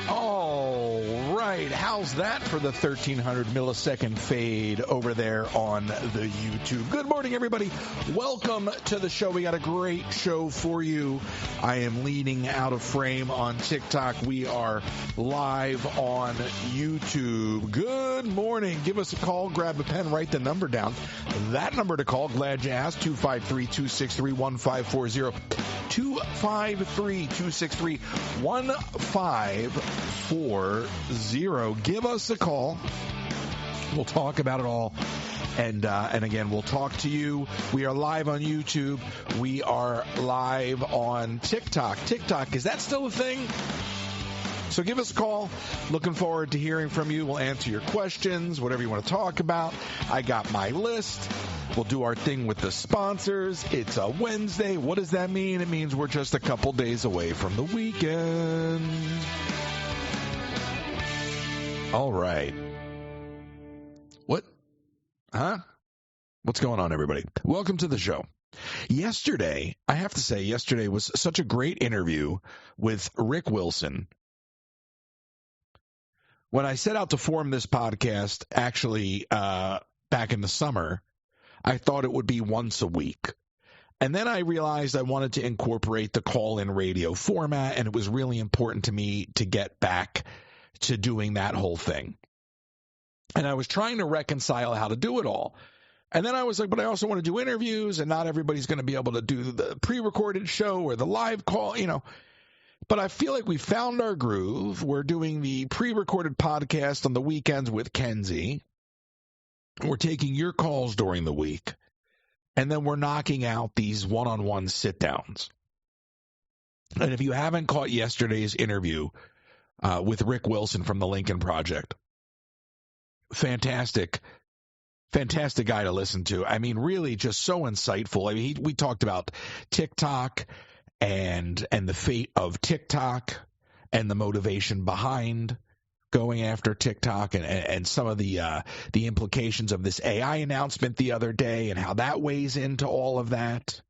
All right, how's that for the 1300 millisecond fade over there on the YouTube? Good morning, everybody. Welcome to the show. We got a great show for you. I am leading out of frame on TikTok. We are live on YouTube. Good morning. Give us a call, grab a pen, write the number down. That number to call, glad you asked, 253-263-1540. 253-263-1540. Give us a call. We'll talk about it all. And again, we'll talk to you. We are live on YouTube. We are live on TikTok. TikTok, is that still a thing? So give us a call. Looking forward to hearing from you. We'll answer your questions, whatever you want to talk about. I got my list. We'll do our thing with the sponsors. It's a Wednesday. What does that mean? It means we're just a couple days away from the weekend. All right. What? Huh? What's going on, everybody? Welcome to the show. Yesterday, I have to say, yesterday was such a great interview with Rick Wilson. When I set out to form this podcast, actually, back in the summer, I thought it would be once a week. And then I realized I wanted to incorporate the call-in radio format, and it was really important to me to get back to doing that whole thing. And I was trying to reconcile how to do it all. And then I was like, but I also want to do interviews, and not everybody's going to be able to do the pre-recorded show or the live call, you know. But I feel like we found our groove. We're doing the pre-recorded podcast on the weekends with Kenzie. We're taking your calls during the week. And then we're knocking out these one-on-one sit-downs. And if you haven't caught yesterday's interview with Rick Wilson from the Lincoln Project, fantastic guy to listen to. I mean, really just so insightful. I mean, we talked about TikTok and the fate of TikTok and the motivation behind going after TikTok and some of the implications of this AI announcement the other day and how that weighs into all of that.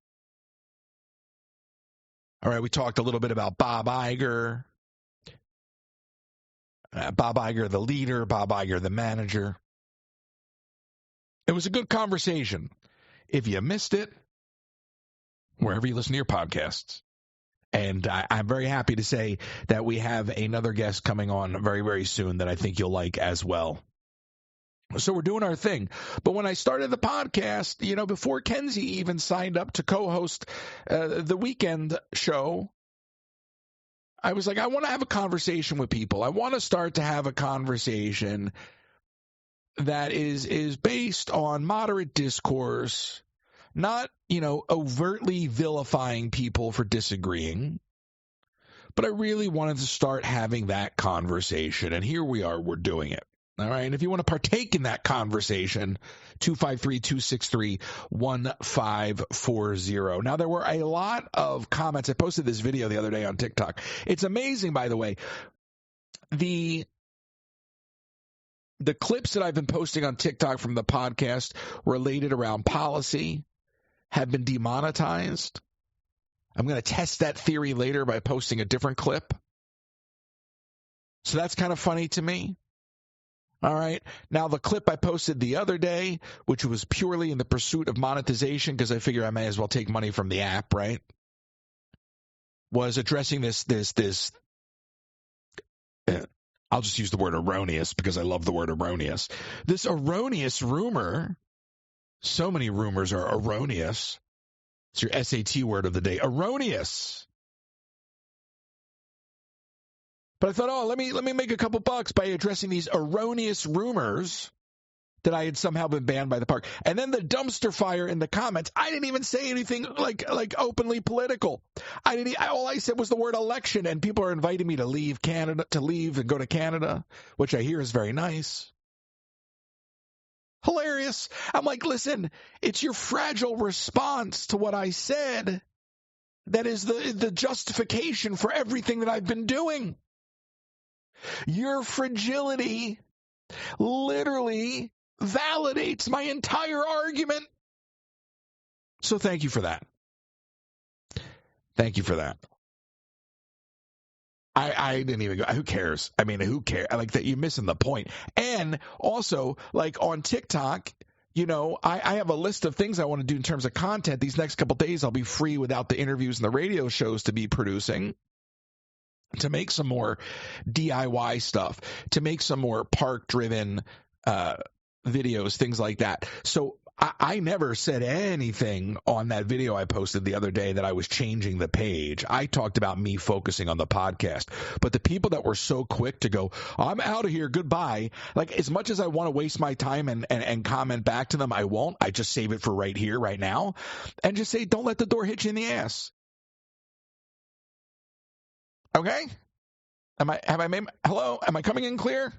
All right, we talked a little bit about Bob Iger. Bob Iger, the leader, Bob Iger, the manager. It was a good conversation. If you missed it, wherever you listen to your podcasts. And I'm very happy to say that we have another guest coming on very, very soon that I think you'll like as well. So we're doing our thing. But when I started the podcast, you know, before Kenzie even signed up to co-host the weekend show, I was like, I want to have a conversation with people. I want to start to have a conversation that is based on moderate discourse, not, you know, overtly vilifying people for disagreeing. But I really wanted to start having that conversation. And here we are, we're doing it. All right. And if you want to partake in that conversation, 253-263-1540. Now, there were a lot of comments. I posted this video the other day on TikTok. It's amazing, by the way. The clips that I've been posting on TikTok from the podcast related around policy have been demonetized. I'm going to test that theory later by posting a different clip. So that's kind of funny to me. All right. Now, the clip I posted the other day, which was purely in the pursuit of monetization, because I figure I may as well take money from the app, right, was addressing this I'll just use the word erroneous because I love the word erroneous. This erroneous rumor, so many rumors are erroneous. It's your SAT word of the day, erroneous. But I thought, let me make a couple bucks by addressing these erroneous rumors that I had somehow been banned by the park. And then the dumpster fire in the comments. I didn't even say anything like openly political. All I said was the word election, and people are inviting me to leave Canada, to leave and go to Canada, which I hear is very nice. Hilarious. I'm like, listen, it's your fragile response to what I said that is the justification for everything that I've been doing. Your fragility literally validates my entire argument. So thank you for that. Thank you for that. I didn't even go. Who cares? I mean, who cares? Like that, you're missing the point. And also, like on TikTok, I have a list of things I want to do in terms of content. These next couple days, I'll be free without the interviews and the radio shows to be producing, to make some more DIY stuff, to make some more park-driven videos, things like that. So I never said anything on that video I posted the other day that I was changing the page. I talked about me focusing on the podcast. But the people that were so quick to go, I'm out of here, goodbye, like as much as I want to waste my time and comment back to them, I won't. I just save it for right here, right now, and just say, don't let the door hit you in the ass. Okay? Hello? Am I coming in clear?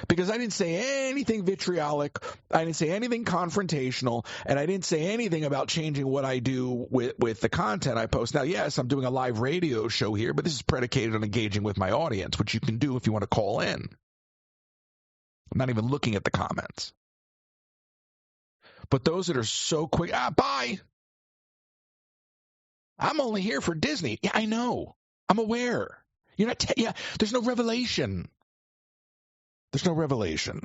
Because I didn't say anything vitriolic, I didn't say anything confrontational, and I didn't say anything about changing what I do with the content I post. Now, yes, I'm doing a live radio show here, but this is predicated on engaging with my audience, which you can do if you want to call in. I'm not even looking at the comments. But those that are so quick, bye. I'm only here for Disney. Yeah, I know. I'm aware. You're not. There's no revelation. There's no revelation.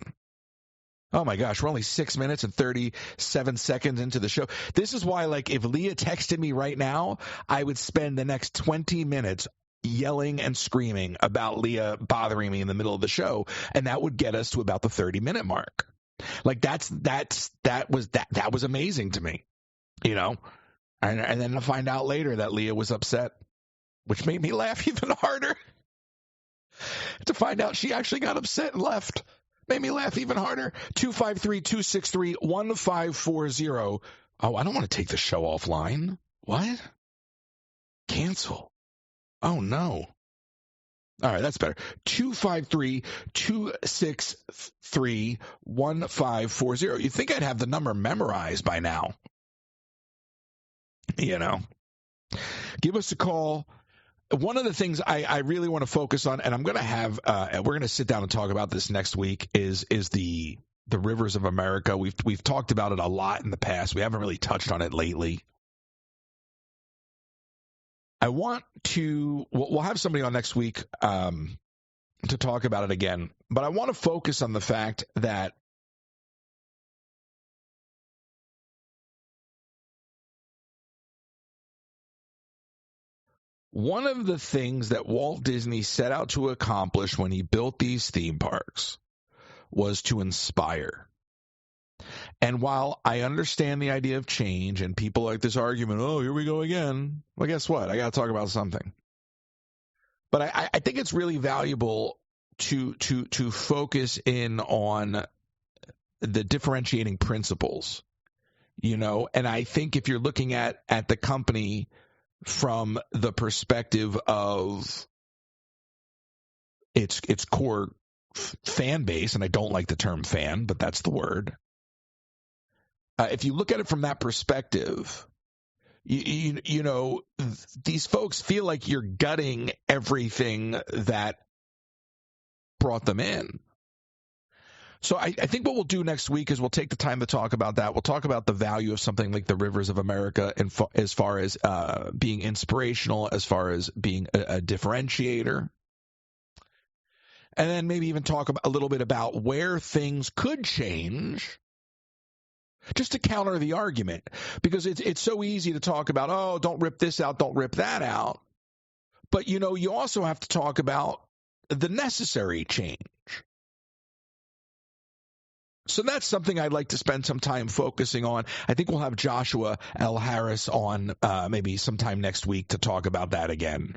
Oh my gosh, we're only 6 minutes and 37 seconds into the show. This is why, like, if Leah texted me right now, I would spend the next 20 minutes yelling and screaming about Leah bothering me in the middle of the show, and that would get us to about the 30-minute mark. Like that was amazing to me, And then to find out later that Leah was upset, which made me laugh even harder. To find out she actually got upset and left made me laugh even harder. 253-263-1540. Oh, I don't want to take the show offline. What? Cancel. Oh, no. All right, that's better. 253-263-1540. You'd think I'd have the number memorized by now. Give us a call. One of the things I really want to focus on, and I'm going to have, we're going to sit down and talk about this next week, is the rivers of America. We've talked about it a lot in the past. We haven't really touched on it lately. I want to, we'll have somebody on next week to talk about it again, but I want to focus on the fact that one of the things that Walt Disney set out to accomplish when he built these theme parks was to inspire. And while I understand the idea of change and people like this argument, oh, here we go again. Well, guess what? I got to talk about something. But I think it's really valuable to focus in on the differentiating principles, and I think if you're looking at the company from the perspective of its core fan base, and I don't like the term fan, but that's the word. If you look at it from that perspective, these folks feel like you're gutting everything that brought them in. So I think what we'll do next week is we'll take the time to talk about that. We'll talk about the value of something like the Rivers of America as far as being inspirational, as far as being a differentiator. And then maybe even talk a little bit about where things could change just to counter the argument. Because it's so easy to talk about, oh, don't rip this out, don't rip that out. But, you also have to talk about the necessary change. So that's something I'd like to spend some time focusing on. I think we'll have Joshua L. Harris on maybe sometime next week to talk about that again.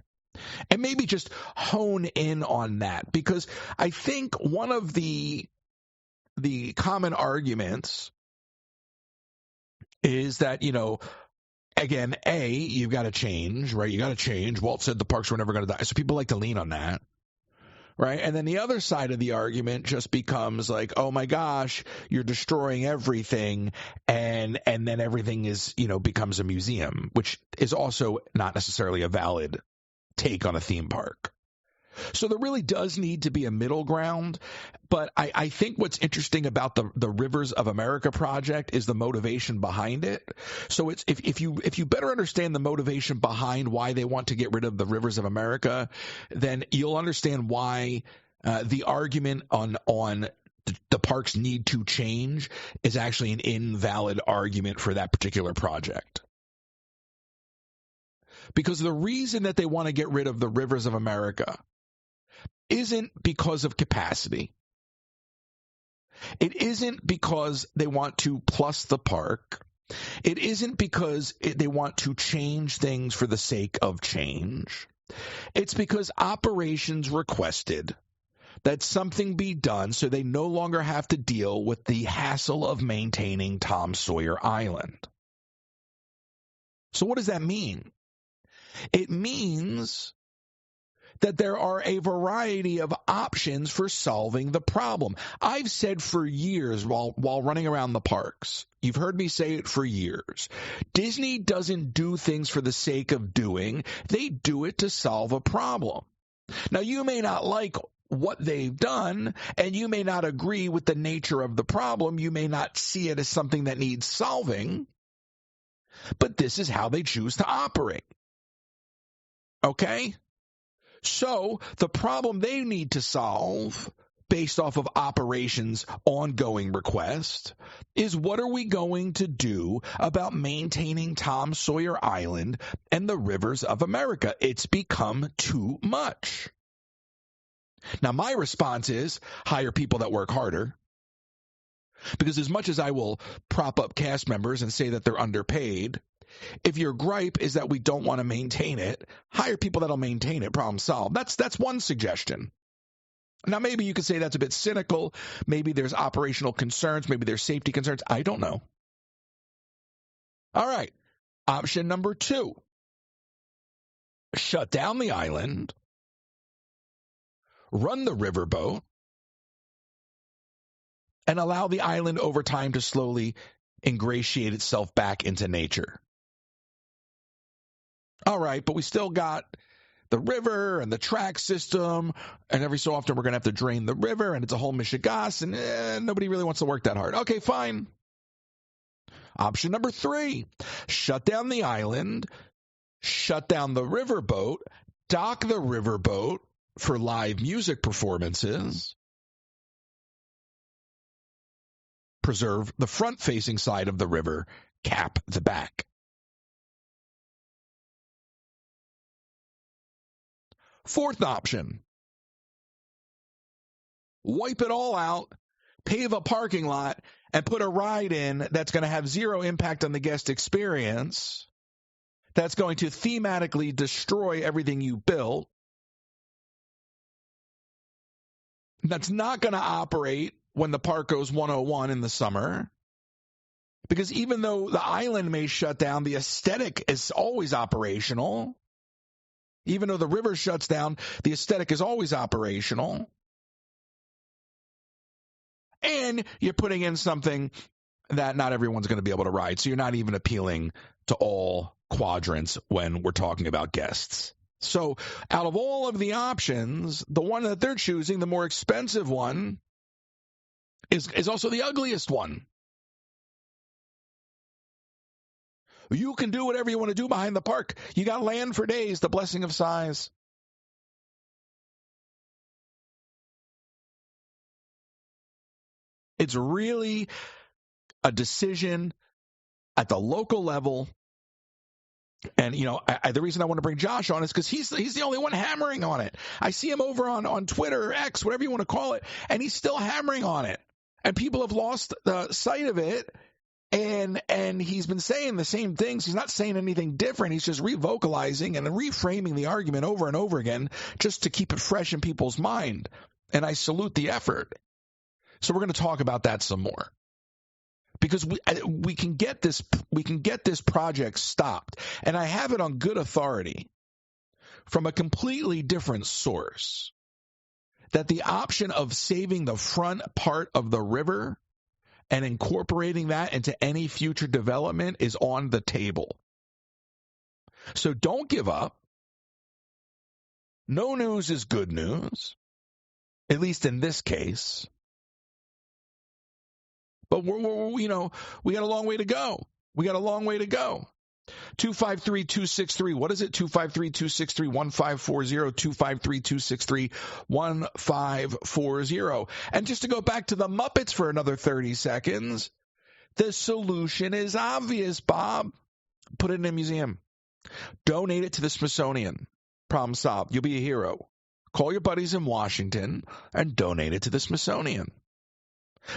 And maybe just hone in on that, because I think one of the common arguments is that, again, you've got to change, right? You got to change. Walt said the parks were never going to die. So people like to lean on that. Right. And then the other side of the argument just becomes like, oh, my gosh, you're destroying everything. And then everything is, becomes a museum, which is also not necessarily a valid take on a theme park. So there really does need to be a middle ground. But I think what's interesting about the Rivers of America project is the motivation behind it. So it's if you better understand the motivation behind why they want to get rid of the Rivers of America, then you'll understand why the argument on the parks need to change is actually an invalid argument for that particular project. Because the reason that they want to get rid of the Rivers of America isn't because of capacity. It isn't because they want to plus the park. It isn't because they want to change things for the sake of change. It's because operations requested that something be done so they no longer have to deal with the hassle of maintaining Tom Sawyer Island. So what does that mean? It means that there are a variety of options for solving the problem. I've said for years while running around the parks, you've heard me say it for years, Disney doesn't do things for the sake of doing. They do it to solve a problem. Now, you may not like what they've done, and you may not agree with the nature of the problem. You may not see it as something that needs solving, but this is how they choose to operate. Okay? So the problem they need to solve based off of operations ongoing request is, what are we going to do about maintaining Tom Sawyer Island and the Rivers of America? It's become too much. Now, my response is hire people that work harder. Because as much as I will prop up cast members and say that they're underpaid, if your gripe is that we don't want to maintain it, hire people that'll maintain it, problem solved. That's one suggestion. Now, maybe you could say that's a bit cynical. Maybe there's operational concerns. Maybe there's safety concerns. I don't know. All right. Option number 2. Shut down the island. Run the riverboat. And allow the island over time to slowly ingratiate itself back into nature. All right, but we still got the river and the track system, and every so often we're going to have to drain the river, and it's a whole mishigas, and nobody really wants to work that hard. Okay, fine. Option number 3, shut down the island, shut down the riverboat, dock the riverboat for live music performances, preserve the front-facing side of the river, cap the back. Fourth option, wipe it all out, pave a parking lot, and put a ride in that's going to have zero impact on the guest experience, that's going to thematically destroy everything you built, that's not going to operate when the park goes 101 in the summer, because even though the island may shut down, the aesthetic is always operational. Even though the river shuts down, the aesthetic is always operational. And you're putting in something that not everyone's going to be able to ride. So you're not even appealing to all quadrants when we're talking about guests. So out of all of the options, the one that they're choosing, the more expensive one, is also the ugliest one. You can do whatever you want to do behind the park. You got land for days, the blessing of size. It's really a decision at the local level. And, you know, the reason I want to bring Josh on is because he's the only one hammering on it. I see him over on Twitter, X, whatever you want to call it, and he's still hammering on it. And people have lost the sight of it. And he's been saying the same things. He's not saying anything different. He's just revocalizing and reframing the argument over and over again just to keep it fresh in people's mind. And I salute the effort. So we're going to talk about that some more. Because we can get this project stopped. And I have it on good authority from a completely different source that the option of saving the front part of the river and incorporating that into any future development is on the table. So don't give up. No news is good news, at least in this case. But we got a long way to go. 253-263. What is it? 253-263-1540. 253-263-1540. And just to go back to the Muppets for another 30 seconds, the solution is obvious, Bob. Put it in a museum. Donate it to the Smithsonian. Problem solved. You'll be a hero. Call your buddies in Washington and donate it to the Smithsonian.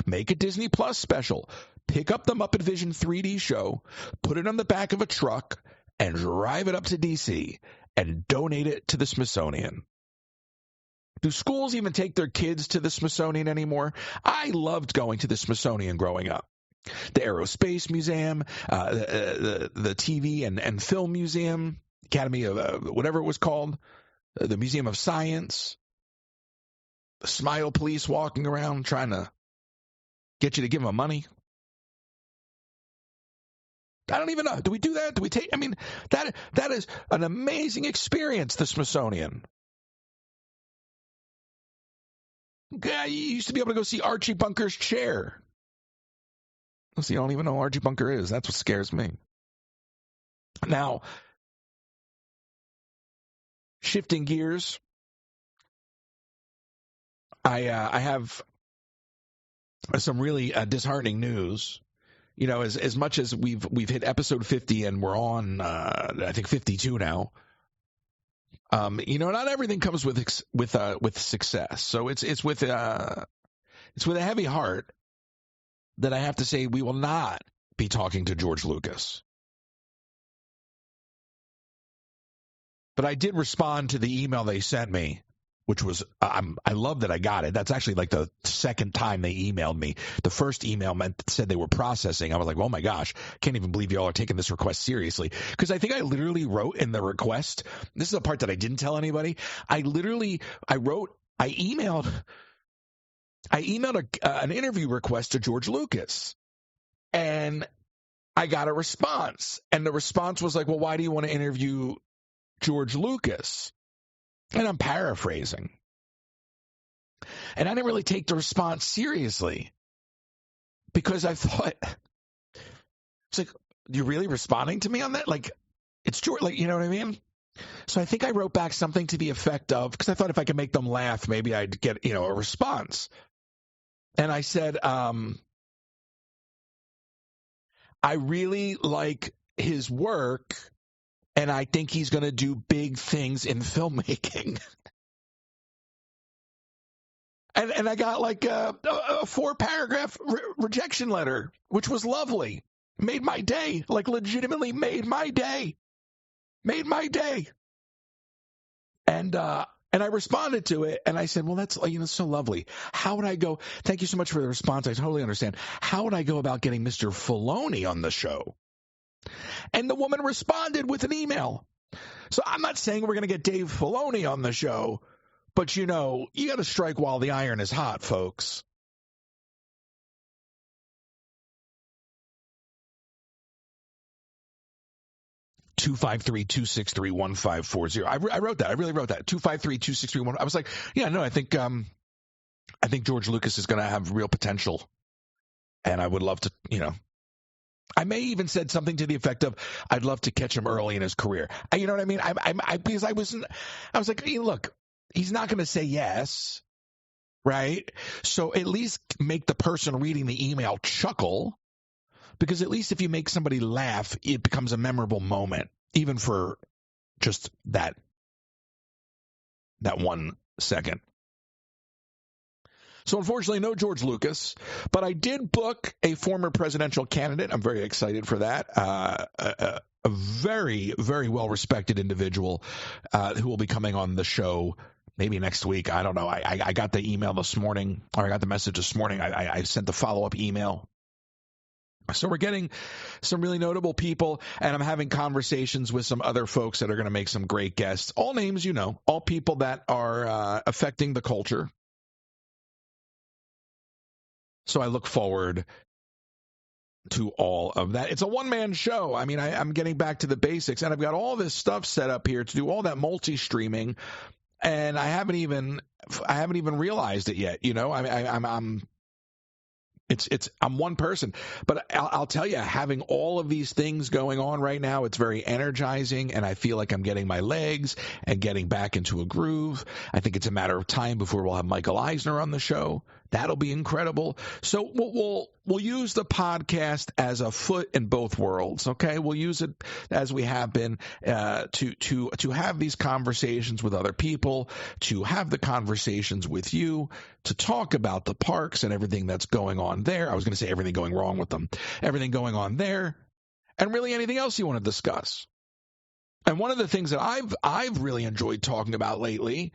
Make a Disney Plus special. Pick up the Muppet Vision 3D show, put it on the back of a truck, and drive it up to D.C. and donate it to the Smithsonian. Do schools even take their kids to the Smithsonian anymore? I loved going to the Smithsonian growing up. The Aerospace Museum, the TV and Film Museum, Academy of whatever it was called, the Museum of Science, the Smile Police walking around trying to get you to give them money. I don't even know. Do we do that? Do we take? I mean, that is an amazing experience, the Smithsonian. Yeah, you used to be able to go see Archie Bunker's chair. See, I don't even know who Archie Bunker is. That's what scares me. Now, shifting gears, I have some really disheartening news. You know, as much as we've hit episode 50 and we're on, I think 52 now. Not everything comes with success. So it's with a heavy heart that I have to say we will not be talking to George Lucas. But I did respond to the email they sent me, which was, I love that I got it. That's actually like the second time they emailed me. The first email said they were processing. I was like, oh my gosh, can't even believe y'all are taking this request seriously. Because I think I literally wrote in the request, this is the part that I didn't tell anybody. I emailed an interview request to George Lucas, and I got a response. And the response was like, well, why do you want to interview George Lucas? And I'm paraphrasing. And I didn't really take the response seriously because I thought, it's like, you're really responding to me on that? Like, it's George, like, you know what I mean? So I think I wrote back something to the effect of, because I thought if I could make them laugh, maybe I'd get, a response. And I said, I really like his work, and I think he's going to do big things in filmmaking. And I got like a 4-paragraph rejection letter, which was lovely. Made my day. Like, legitimately made my day. And I responded to it, and I said, well, that's so lovely. How would I go? Thank you so much for the response. I totally understand. How would I go about getting Mr. Filoni on the show? And the woman responded with an email. So I'm not saying we're going to get Dave Filoni on the show, but, you got to strike while the iron is hot, folks. (253-263-1540). I wrote that. I really wrote that. 253-263-1540. I was like, yeah, no, I think George Lucas is going to have real potential, and I would love to, I may even said something to the effect of, I'd love to catch him early in his career. You know what I mean? Because I was like, hey, look, he's not going to say yes, right? So at least make the person reading the email chuckle. Because at least if you make somebody laugh, it becomes a memorable moment, even for just that 1 second. So unfortunately, no George Lucas, but I did book a former presidential candidate. I'm very excited for that. A very, very well-respected individual who will be coming on the show maybe next week. I don't know. I got the email this morning, or I got the message this morning. I sent the follow-up email. So we're getting some really notable people, and I'm having conversations with some other folks that are going to make some great guests. All names, all people that are affecting the culture. So I look forward to all of that. It's a one-man show. I mean, I'm getting back to the basics, and I've got all this stuff set up here to do all that multi-streaming. and I haven't even realized it yet. You know, I'm one person, but I'll tell you, having all of these things going on right now, it's very energizing, and I feel like I'm getting my legs and getting back into a groove. I think it's a matter of time before we'll have Michael Eisner on the show. That'll be incredible. So we'll use the podcast as a foot in both worlds. Okay, we'll use it as we have been to have these conversations with other people, to have the conversations with you, to talk about the parks and everything that's going on there. I was going to say everything going wrong with them, everything going on there, and really anything else you want to discuss. And one of the things that I've really enjoyed talking about lately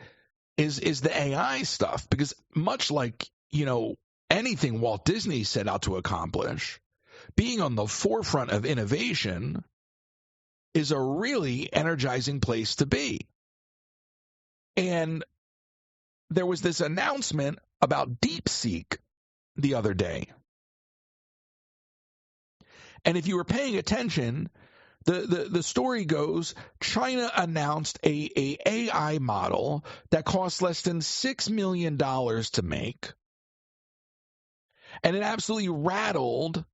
is the AI stuff, because much like, you know, anything Walt Disney set out to accomplish, being on the forefront of innovation is a really energizing place to be. And there was this announcement about DeepSeek the other day. And if you were paying attention, the story goes, China announced a AI model that costs less than $6 million to make. And it absolutely rattled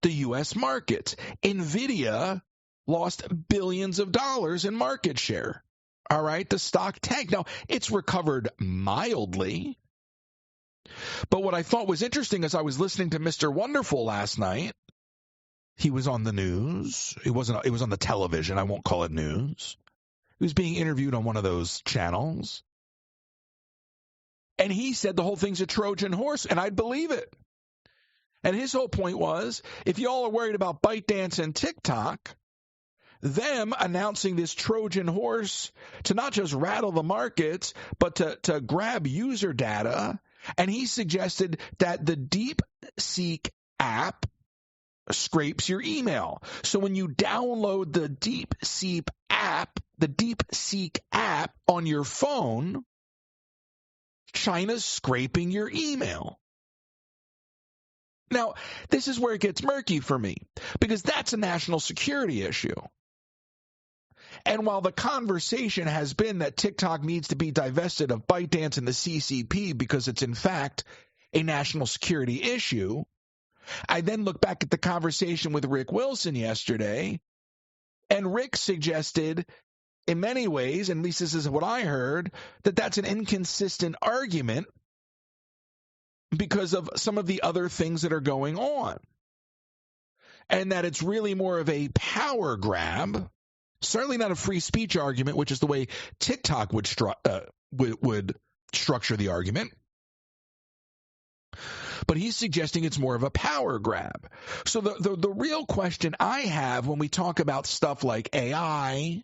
the U.S. markets. NVIDIA lost billions of dollars in market share. All right, the stock tanked. Now, it's recovered mildly. But what I thought was interesting is I was listening to Mr. Wonderful last night. He was on the news. It was on the television. I won't call it news. He was being interviewed on one of those channels. And he said the whole thing's a Trojan horse, and I'd believe it. And his whole point was, if y'all are worried about ByteDance and TikTok, them announcing this Trojan horse to not just rattle the markets, but to grab user data. And he suggested that the DeepSeek app scrapes your email. So when you download the DeepSeek app on your phone, China's scraping your email. Now, this is where it gets murky for me, because that's a national security issue. And while the conversation has been that TikTok needs to be divested of ByteDance and the CCP because it's in fact a national security issue, I then look back at the conversation with Rick Wilson yesterday, and Rick suggested in many ways, and at least this is what I heard, that that's an inconsistent argument because of some of the other things that are going on. And that it's really more of a power grab, certainly not a free speech argument, which is the way TikTok would structure the argument. But he's suggesting it's more of a power grab. So the real question I have when we talk about stuff like AI,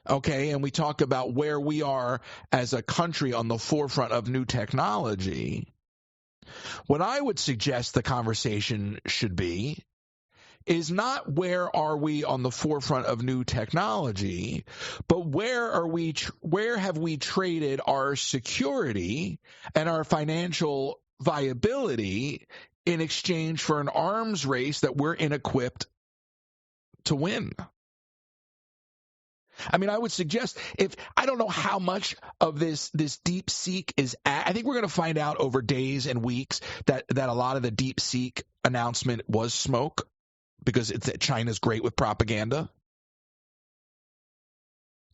okay, and we talk about where we are as a country on the forefront of new technology, what I would suggest the conversation should be is not where are we on the forefront of new technology, but where have we traded our security and our financial viability in exchange for an arms race that we're inequipped to win. I mean, I would suggest, I don't know how much of this DeepSeek is I think we're going to find out over days and weeks that a lot of the DeepSeek announcement was smoke, because China's great with propaganda.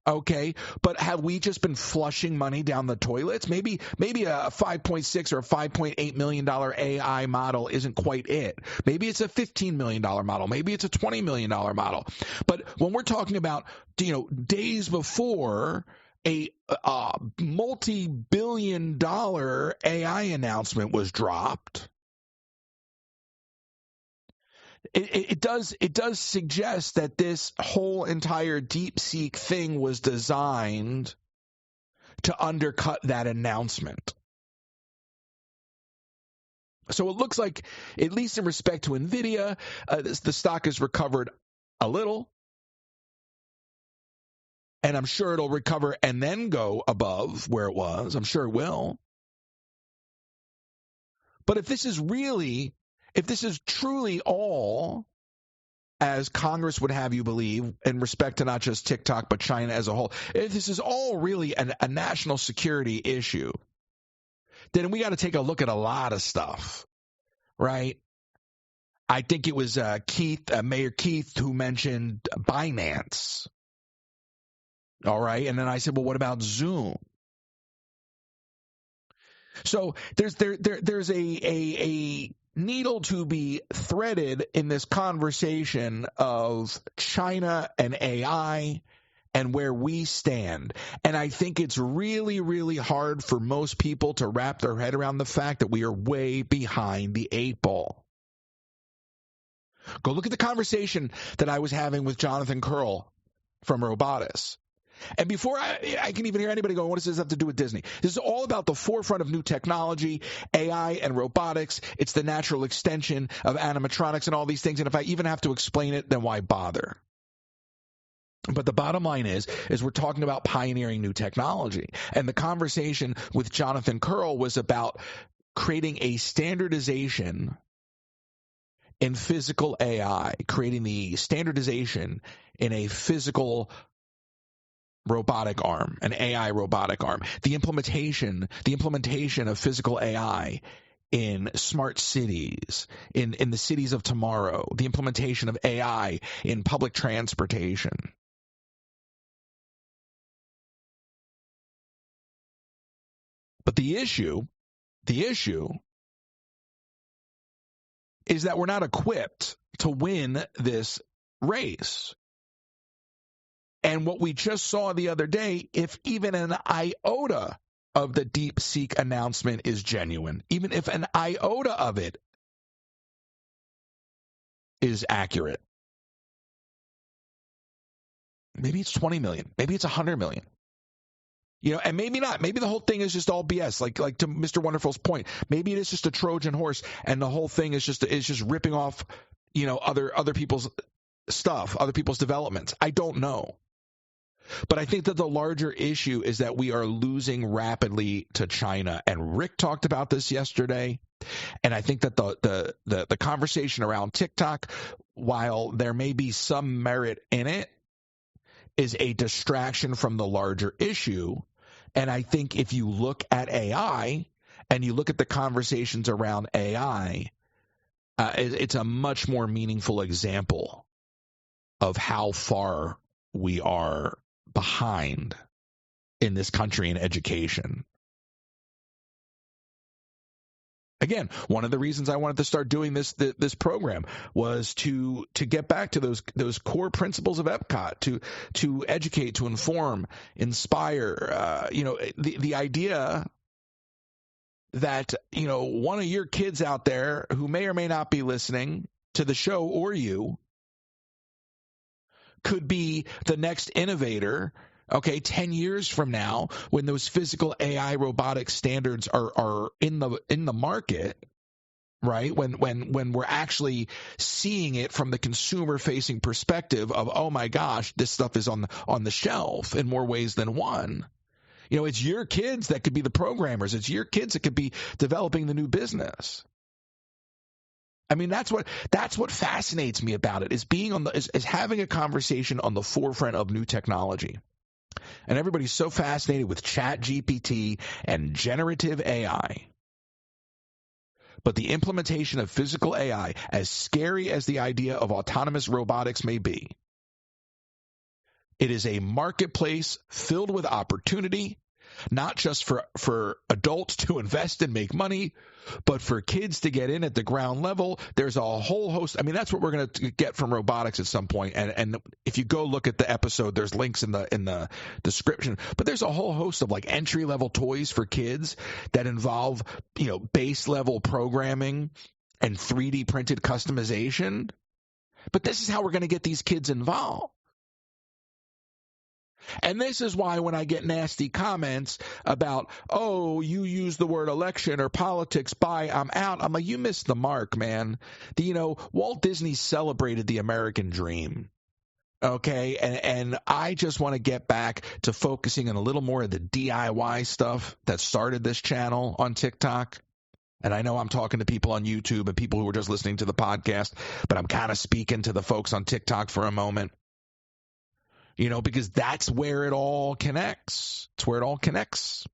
Okay, but have we just been flushing money down the toilets? Maybe a $5.6 or a $5.8 million AI model isn't quite it. Maybe it's a $15 million model. Maybe it's a $20 million model. But when we're talking about, days before a multi-billion-dollar AI announcement was dropped, It does suggest that this whole entire DeepSeek thing was designed to undercut that announcement. So it looks like, at least in respect to NVIDIA, the stock has recovered a little, and I'm sure it'll recover and then go above where it was. I'm sure it will. But if this is truly all as Congress would have you believe, in respect to not just TikTok, but China as a whole, if this is all really a national security issue, then we got to take a look at a lot of stuff, right? I think it was Mayor Keith, who mentioned Binance. All right. And then I said, well, what about Zoom? So there's a needle to be threaded in this conversation of China and AI and where we stand. And I think it's really, really hard for most people to wrap their head around the fact that we are way behind the 8 ball. Go look at the conversation that I was having with Jonathan Curl from Robotis. And before I can even hear anybody going, what does this have to do with Disney? This is all about the forefront of new technology, AI and robotics. It's the natural extension of animatronics and all these things. And if I even have to explain it, then why bother? But the bottom line is we're talking about pioneering new technology. And the conversation with Jonathan Curl was about creating a standardization in physical AI, creating the standardization in a physical robotic arm, an AI robotic arm, the implementation of physical AI in smart cities, in the cities of tomorrow, the implementation of AI in public transportation. But the issue is that we're not equipped to win this race. And what we just saw the other day, if even an iota of the DeepSeek announcement is genuine, even if an iota of it is accurate, maybe it's 20 million, maybe it's 100 million. You know, and maybe not. Maybe the whole thing is just all BS. Like to Mr. Wonderful's point, maybe it is just a Trojan horse, and the whole thing is just ripping off, you know, other people's stuff, other people's developments. I don't know. But I think that the larger issue is that we are losing rapidly to China. And Rick talked about this yesterday. And I think that the conversation around TikTok, while there may be some merit in it, is a distraction from the larger issue. And I think if you look at AI and you look at the conversations around AI, it's a much more meaningful example of how far we are behind in this country in education. Again, one of the reasons I wanted to start doing this program was to get back to those core principles of Epcot, to educate, to inform, inspire. The idea that, you know, one of your kids out there who may or may not be listening to the show, or you, could be the next innovator, okay, 10 years from now, when those physical AI robotic standards are in the market, right? When we're actually seeing it from the consumer-facing perspective of, oh my gosh, this stuff is on the shelf in more ways than one. You know, it's your kids that could be the programmers. It's your kids that could be developing the new business. I mean, that's what fascinates me about it, is being is having a conversation on the forefront of new technology. And everybody's so fascinated with ChatGPT and generative AI. But the implementation of physical AI, as scary as the idea of autonomous robotics may be, it is a marketplace filled with opportunity, not just for adults to invest and make money, but for kids to get in at the ground level. There's a whole host. I mean, that's what we're going to get from robotics at some point. And if you go look at the episode, there's links in the description. But there's a whole host of like entry level toys for kids that involve, you know, base level programming and 3D printed customization. But this is how we're going to get these kids involved. And this is why when I get nasty comments about, oh, you use the word election or politics, bye, I'm out, I'm like, you missed the mark, man. Walt Disney celebrated the American dream. Okay, and I just want to get back to focusing on a little more of the DIY stuff that started this channel on TikTok. And I know I'm talking to people on YouTube and people who are just listening to the podcast, but I'm kind of speaking to the folks on TikTok for a moment. Because that's where it all connects. It's where it all connects.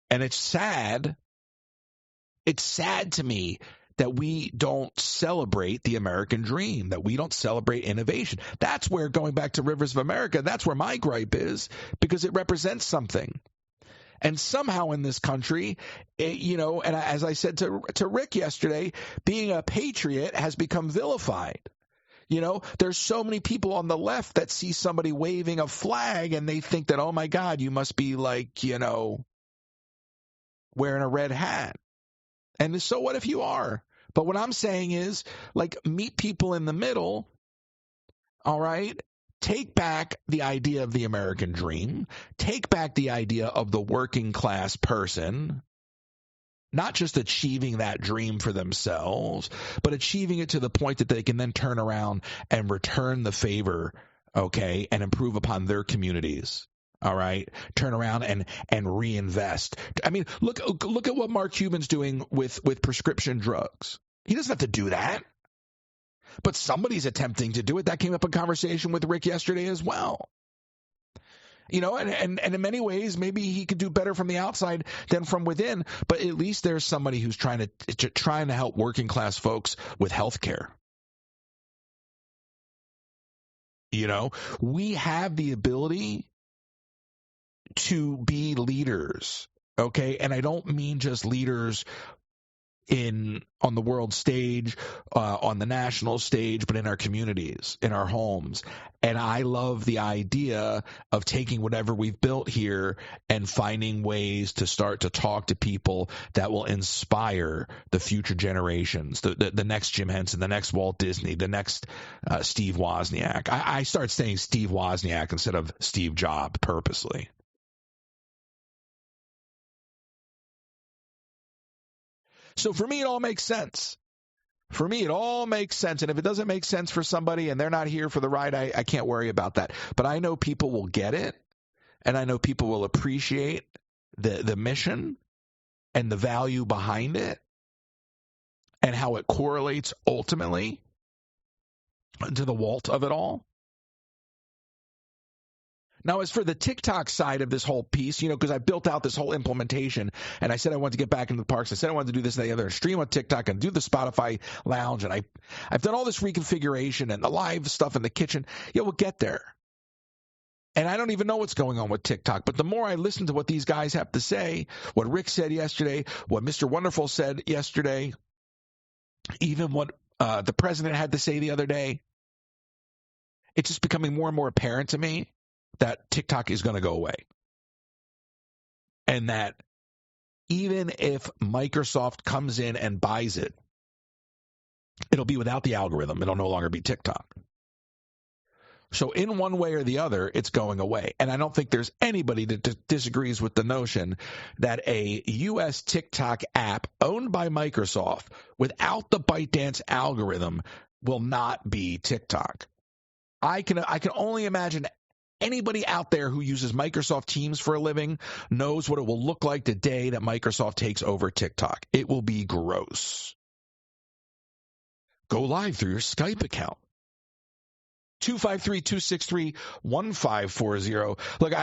And it's sad. It's sad to me that we don't celebrate the American dream, that we don't celebrate innovation. That's where, going back to Rivers of America, that's where my gripe is, because it represents something. And somehow in this country, and as I said to Rick yesterday, being a patriot has become vilified. There's so many people on the left that see somebody waving a flag and they think that, oh my God, you must be like, wearing a red hat. And so what if you are? But what I'm saying is, like, meet people in the middle, all right? Take back the idea of the American dream. Take back the idea of the working class person, not just achieving that dream for themselves, but achieving it to the point that they can then turn around and return the favor, okay, and improve upon their communities. All right, turn around and reinvest. I mean, look at what Mark Cuban's doing with prescription drugs. He doesn't have to do that, but somebody's attempting to do it. That came up in conversation with Rick yesterday as well. And in many ways, maybe he could do better from the outside than from within. But at least there's somebody who's trying to help working class folks with health care. We have the ability to be leaders, okay? And I don't mean just leaders on the world stage, on the national stage, but in our communities, in our homes. And I love the idea of taking whatever we've built here and finding ways to start to talk to people that will inspire the future generations, the next Jim Henson, the next Walt Disney, the next Steve Wozniak. I start saying Steve Wozniak instead of Steve Jobs purposely. So for me, it all makes sense. For me, it all makes sense. And if it doesn't make sense for somebody and they're not here for the ride, I can't worry about that. But I know people will get it, and I know people will appreciate the mission and the value behind it and how it correlates ultimately to the Walt of it all. Now, as for the TikTok side of this whole piece, because I built out this whole implementation, and I said I wanted to get back into the parks. I said I wanted to do this and the other, stream on TikTok and do the Spotify lounge, and I've done all this reconfiguration and the live stuff in the kitchen. Yeah, we'll get there. And I don't even know what's going on with TikTok, but the more I listen to what these guys have to say, what Rick said yesterday, what Mr. Wonderful said yesterday, even what the president had to say the other day, it's just becoming more and more apparent to me that TikTok is going to go away. And that even if Microsoft comes in and buys it, it'll be without the algorithm. It'll no longer be TikTok. So in one way or the other, it's going away. And I don't think there's anybody that disagrees with the notion that a U.S. TikTok app owned by Microsoft without the ByteDance algorithm will not be TikTok. I can only imagine anybody out there who uses Microsoft Teams for a living knows what it will look like the day that Microsoft takes over TikTok. It will be gross. Go live through your Skype account. 253-263-1540. Look,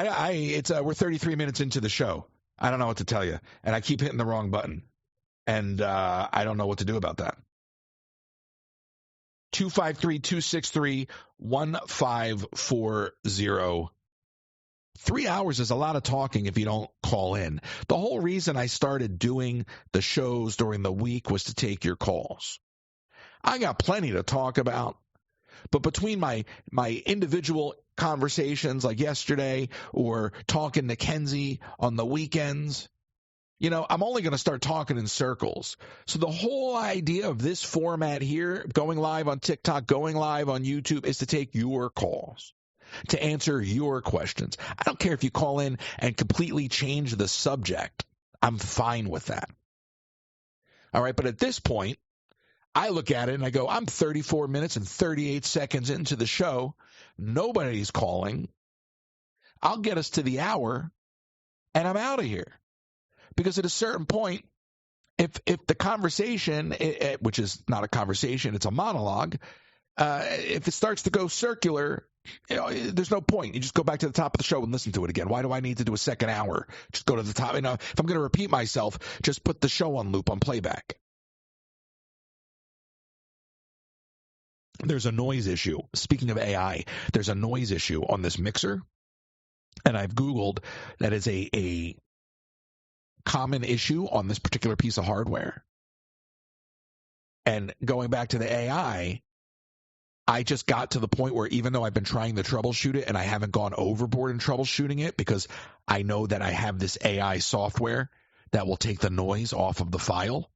we're 33 minutes into the show. I don't know what to tell you, and I keep hitting the wrong button, and I don't know what to do about that. 253-263-1540. 3 hours is a lot of talking if you don't call in. The whole reason I started doing the shows during the week was to take your calls. I got plenty to talk about, but between my individual conversations like yesterday or talking to Kenzie on the weekends, I'm only going to start talking in circles. So the whole idea of this format here, going live on TikTok, going live on YouTube, is to take your calls, to answer your questions. I don't care if you call in and completely change the subject. I'm fine with that. All right, but at this point, I look at it and I go, I'm 34 minutes and 38 seconds into the show. Nobody's calling. I'll get us to the hour, and I'm out of here. Because at a certain point, if the conversation, which is not a conversation, it's a monologue, if it starts to go circular, there's no point. You just go back to the top of the show and listen to it again. Why do I need to do a second hour? Just go to the top. If I'm going to repeat myself, just put the show on loop on playback. There's a noise issue. Speaking of AI, there's a noise issue on this mixer. And I've Googled that is a common issue on this particular piece of hardware. And going back to the AI, I just got to the point where even though I've been trying to troubleshoot it and I haven't gone overboard in troubleshooting it because I know that I have this AI software that will take the noise off of the file.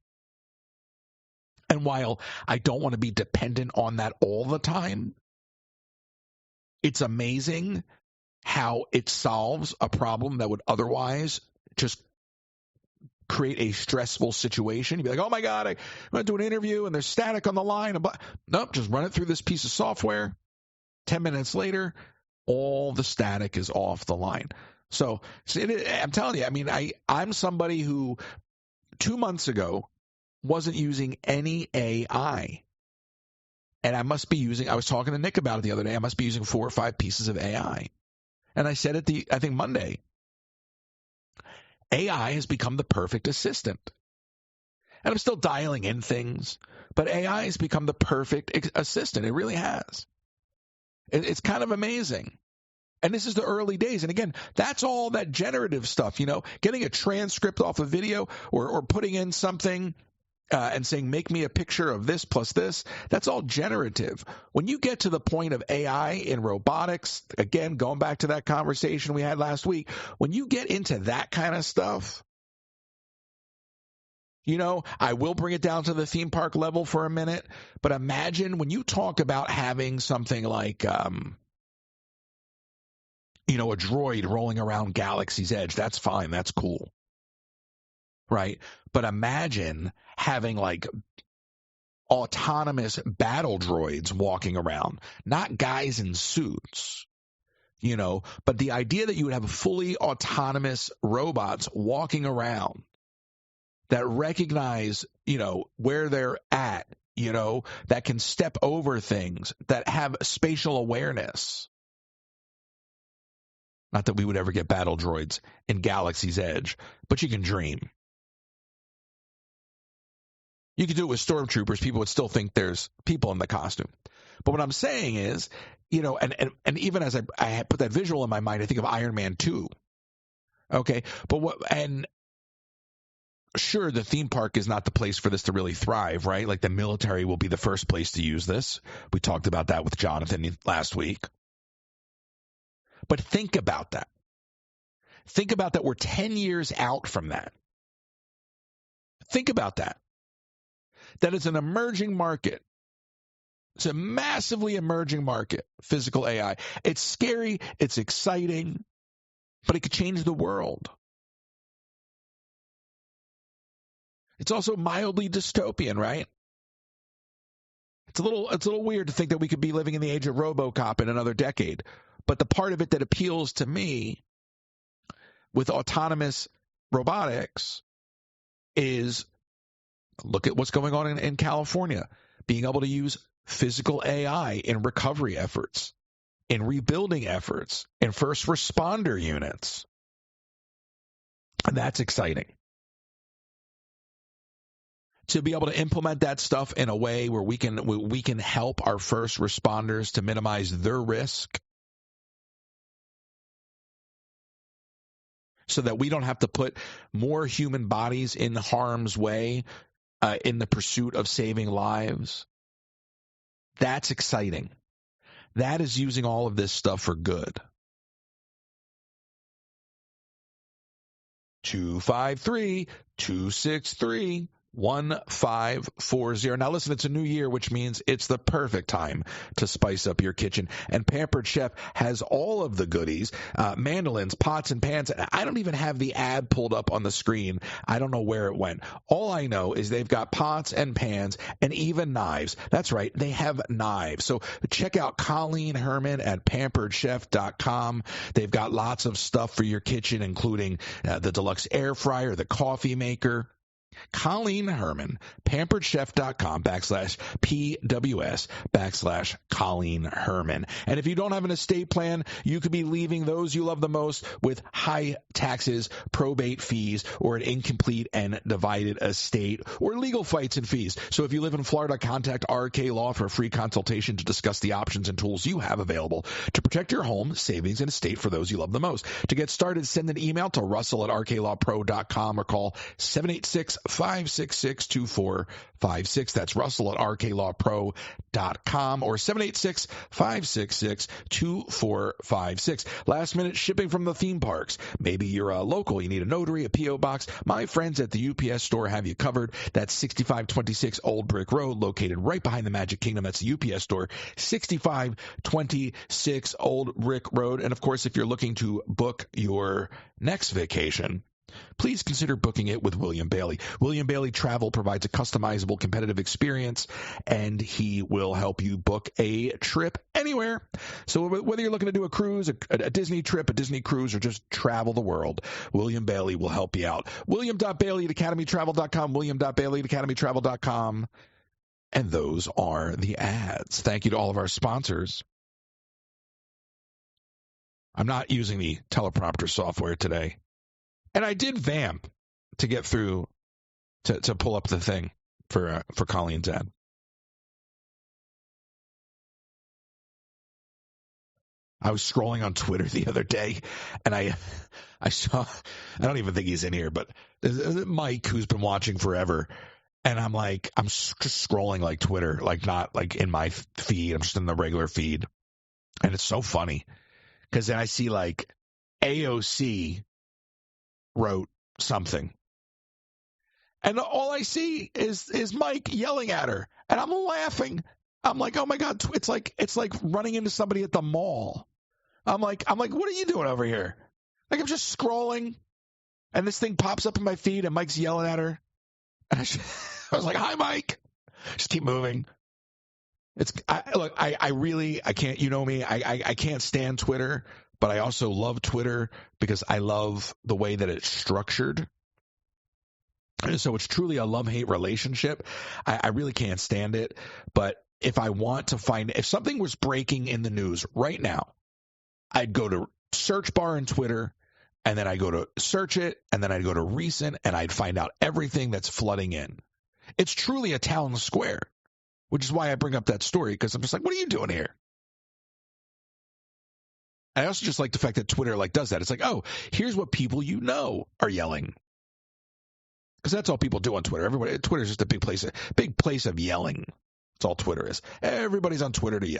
And while I don't want to be dependent on that all the time, it's amazing how it solves a problem that would otherwise just create a stressful situation. You'd be like, oh my God, I'm going to do an interview and there's static on the line. Nope, just run it through this piece of software. 10 minutes later, all the static is off the line. So I'm telling you, I'm somebody who 2 months ago wasn't using any AI. And I was talking to Nick about it the other day, I must be using 4 or 5 pieces of AI. And I said I think Monday, AI has become the perfect assistant. And I'm still dialing in things, but AI has become the perfect assistant. It really has. It's kind of amazing. And this is the early days. And again, that's all that generative stuff, getting a transcript off a video or putting in something and saying, make me a picture of this plus this, that's all generative. When you get to the point of AI in robotics, again, going back to that conversation we had last week, when you get into that kind of stuff, I will bring it down to the theme park level for a minute, but imagine when you talk about having something like, a droid rolling around Galaxy's Edge, that's fine, that's cool. Right? But imagine having like autonomous battle droids walking around, not guys in suits, but the idea that you would have fully autonomous robots walking around that recognize, where they're at, that can step over things, that have spatial awareness. Not that we would ever get battle droids in Galaxy's Edge, but you can dream. You could do it with stormtroopers. People would still think there's people in the costume. But what I'm saying is, and even as I put that visual in my mind, I think of Iron Man 2. Okay. And sure, the theme park is not the place for this to really thrive, right? Like the military will be the first place to use this. We talked about that with Jonathan last week. But think about that. Think about that. We're 10 years out from that. Think about that. That is an emerging market. It's a massively emerging market, physical AI. It's scary, it's exciting, but it could change the world. It's also mildly dystopian, right? It's a little weird to think that we could be living in the age of RoboCop in another decade. But the part of it that appeals to me with autonomous robotics is, look at what's going on in California, being able to use physical AI in recovery efforts, in rebuilding efforts, in first responder units. And that's exciting. To be able to implement that stuff in a way where we can help our first responders to minimize their risk so that we don't have to put more human bodies in harm's way in the pursuit of saving lives. That's exciting. That is using all of this stuff for good. 253-263 1540. Now listen, it's a new year, which means it's the perfect time to spice up your kitchen. And Pampered Chef has all of the goodies, mandolins, pots and pans. I don't even have the ad pulled up on the screen. I don't know where it went. All I know is they've got pots and pans and even knives. That's right, they have knives. So check out Colleen Herman at pamperedchef.com. They've got lots of stuff for your kitchen, including the deluxe air fryer, the coffee maker. Colleen Herman, pamperedchef.com /PWS/Colleen Herman. And if you don't have an estate plan, you could be leaving those you love the most with high taxes, probate fees, or an incomplete and divided estate, or legal fights and fees. So if you live in Florida, contact RK Law for a free consultation to discuss the options and tools you have available to protect your home, savings, and estate for those you love the most. To get started, send an email to russell@rklawpro.com or call 786-566-2456. That's russell@rklawpro.com or 786-566-2456. Last minute shipping from the theme parks. Maybe you're a local, you need a notary, a P.O. box. My friends at the UPS store have you covered. That's 6526 Old Brick Road, located right behind the Magic Kingdom. That's the UPS store, 6526 Old Brick Road. And of course, if you're looking to book your next vacation, please consider booking it with William.bailey. William.bailey Travel provides a customizable, competitive experience, and he will help you book a trip anywhere. So whether you're looking to do a cruise, a Disney trip, a Disney cruise, or just travel the world, William.bailey will help you out. William.bailey at academytravel.com, William.bailey at academytravel.com. And those are the ads. Thank you to all of our sponsors. I'm not using the teleprompter software today. And I did vamp to get through to pull up the thing for Colleen's ad. I was scrolling on Twitter the other day, and I saw, I don't even think he's in here, but Mike, who's been watching forever, and I'm just scrolling like Twitter, like not like in my feed, I'm just in the regular feed, and it's so funny, because then I see like AOC wrote something, and all I see is Mike yelling at her, and I'm laughing. I'm like, oh my god, it's like running into somebody at the mall. I'm like, what are you doing over here? Like, I'm just scrolling, and this thing pops up in my feed, and Mike's yelling at her, and I was like, hi Mike, just keep moving. I really can't, you know me, I can't stand Twitter. But I also love Twitter because I love the way that it's structured. And so it's truly a love-hate relationship. I really can't stand it. But if I want to find, if something was breaking in the news right now, I'd go to search bar in Twitter, and then I go to search it, and then I'd go to recent, and I'd find out everything that's flooding in. It's truly a town square, which is why I bring up that story, because I'm just like, what are you doing here? I also just like the fact that Twitter does that. It's like, oh, here's what people you know are yelling, because that's all people do on Twitter. Twitter's just a big place of yelling. That's all Twitter is. Everybody's on Twitter to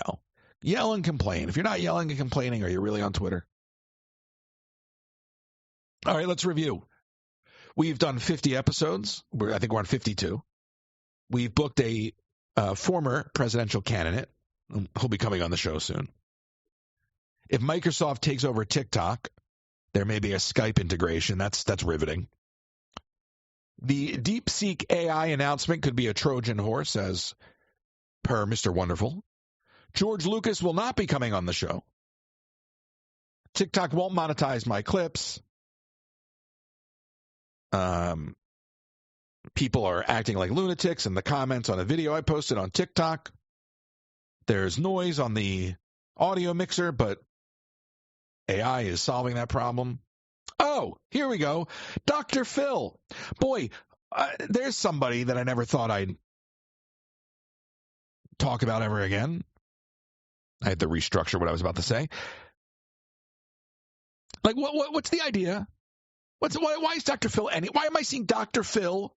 yell and complain. If you're not yelling and complaining, are you really on Twitter? All right, let's review. We've done 50 episodes. I think we're on 52. We've booked a former presidential candidate. He'll be coming on the show soon. If Microsoft takes over TikTok, there may be a Skype integration. That's riveting. The DeepSeek AI announcement could be a Trojan horse, as per Mr. Wonderful. George Lucas will not be coming on the show. TikTok won't monetize my clips. People are acting like lunatics in the comments on a video I posted on TikTok. There's noise on the audio mixer, but AI is solving that problem. Oh, here we go. Dr. Phil. Boy, there's somebody that I never thought I'd talk about ever again. I had to restructure what I was about to say. Like, what's the idea? Why is Dr. Phil why am I seeing Dr. Phil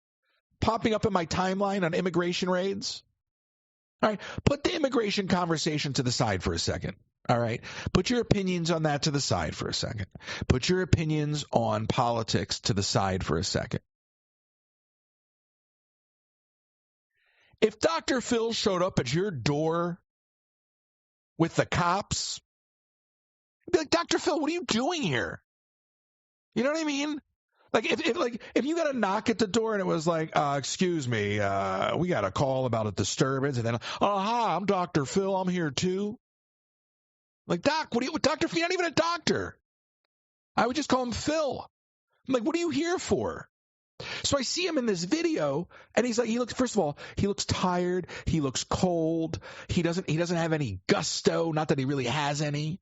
popping up in my timeline on immigration raids? All right, put the immigration conversation to the side for a second. All right, put your opinions on that to the side for a second. Put your opinions on politics to the side for a second. If Dr. Phil showed up at your door with the cops, you'd be like, Dr. Phil, what are you doing here? You know what I mean? Like, if you got a knock at the door and it was like, excuse me, we got a call about a disturbance, and then, hi, I'm Dr. Phil, I'm here too. Like, Doc, Dr. Phil, you're not even a doctor. I would just call him Phil. I'm like, what are you here for? So I see him in this video, and he's like, first of all, he looks tired, he looks cold, he doesn't have any gusto, not that he really has any.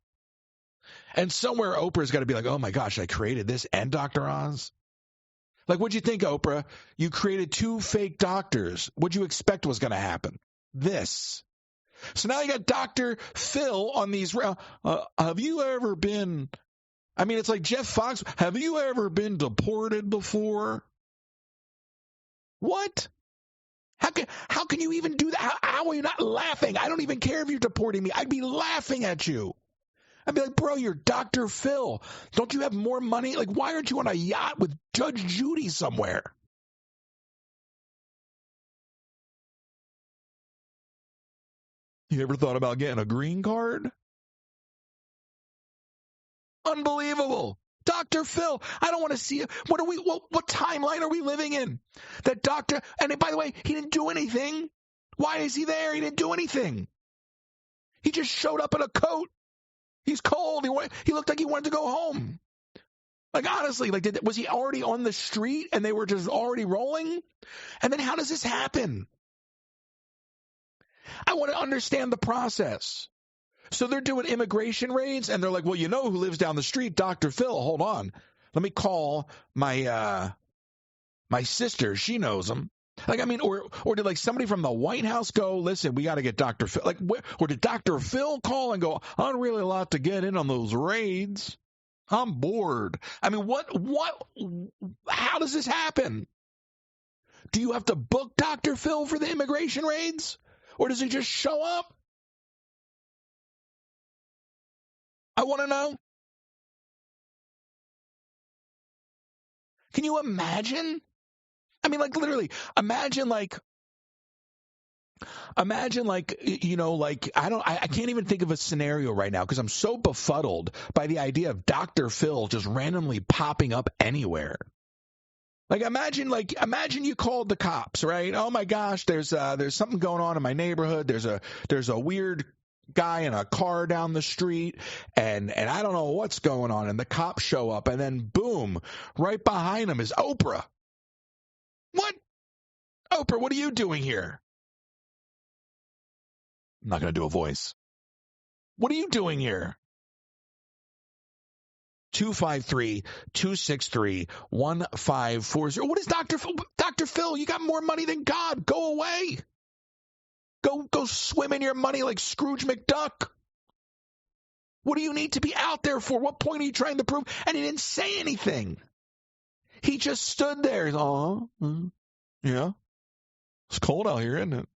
And somewhere Oprah's got to be like, oh my gosh, I created this and Dr. Oz? Like, what'd you think, Oprah? You created 2 fake doctors. What'd you expect was going to happen? This. So now you got Dr. Phil on these. Have you ever been? I mean, it's like Jeff Fox. Have you ever been deported before? What? How can you even do that? How are you not laughing? I don't even care if you're deporting me. I'd be laughing at you. I'd be like, bro, you're Dr. Phil. Don't you have more money? Like, why aren't you on a yacht with Judge Judy somewhere? You ever thought about getting a green card? Unbelievable. Dr. Phil, I don't want to see it. What timeline are we living in? That doctor, and by the way, he didn't do anything. Why is he there? He didn't do anything. He just showed up in a coat. He's cold. He looked like he wanted to go home. Like, honestly, like, was he already on the street and they were just already rolling? And then how does this happen? I want to understand the process. So they're doing immigration raids, and they're like, well, you know who lives down the street? Dr. Phil. Hold on. Let me call my sister. She knows him. Like, I mean, or did like somebody from the White House go, listen, we got to get Dr. Phil. Like, or did Dr. Phil call and go, I don't really like to get in on those raids. I'm bored. I mean, how does this happen? Do you have to book Dr. Phil for the immigration raids? Or does he just show up? I want to know. Can you imagine? I mean, like, literally, imagine, you know, like, I can't even think of a scenario right now because I'm so befuddled by the idea of Dr. Phil just randomly popping up anywhere. Like, imagine you called the cops, right? Oh my gosh, there's something going on in my neighborhood. There's a weird guy in a car down the street, and I don't know what's going on. And the cops show up, and then boom, right behind him is Oprah. What? Oprah, what are you doing here? I'm not going to do a voice. What are you doing here? 253-263-1540. What is Dr. Phil? Dr. Phil, you got more money than God. Go away. Go swim in your money like Scrooge McDuck. What do you need to be out there for? What point are you trying to prove? And he didn't say anything. He just stood there. Yeah. It's cold out here, isn't it?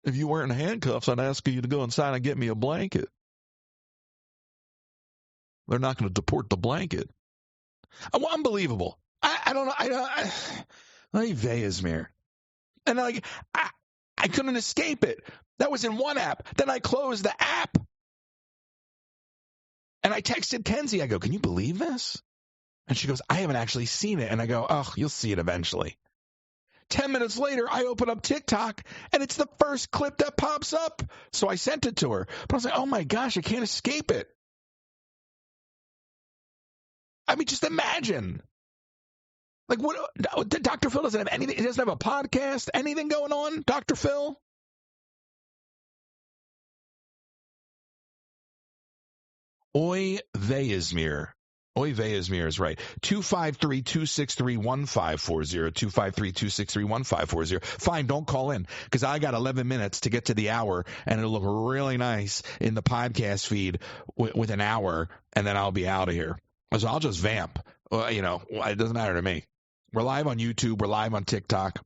If you weren't in handcuffs, I'd ask you to go inside and get me a blanket. They're not going to deport the blanket. Unbelievable. I don't know. Veismir. And like, I couldn't escape it. That was in one app. Then I closed the app. And I texted Kenzie. I go, can you believe this? And she goes, I haven't actually seen it. And I go, oh, you'll see it eventually. 10 minutes later, I open up TikTok, and it's the first clip that pops up. So I sent it to her. But I was like, oh my gosh, I can't escape it. I mean, just imagine. Like, what? Dr. Phil doesn't have anything. He doesn't have a podcast, anything going on, Dr. Phil? Oy Veismir. Oy Veismir is right. 253-263-1540. 253-263-1540. Fine, don't call in, because I got 11 minutes to get to the hour, and it'll look really nice in the podcast feed with an hour, and then I'll be out of here. So I'll just vamp. You know, it doesn't matter to me. We're live on YouTube. We're live on TikTok.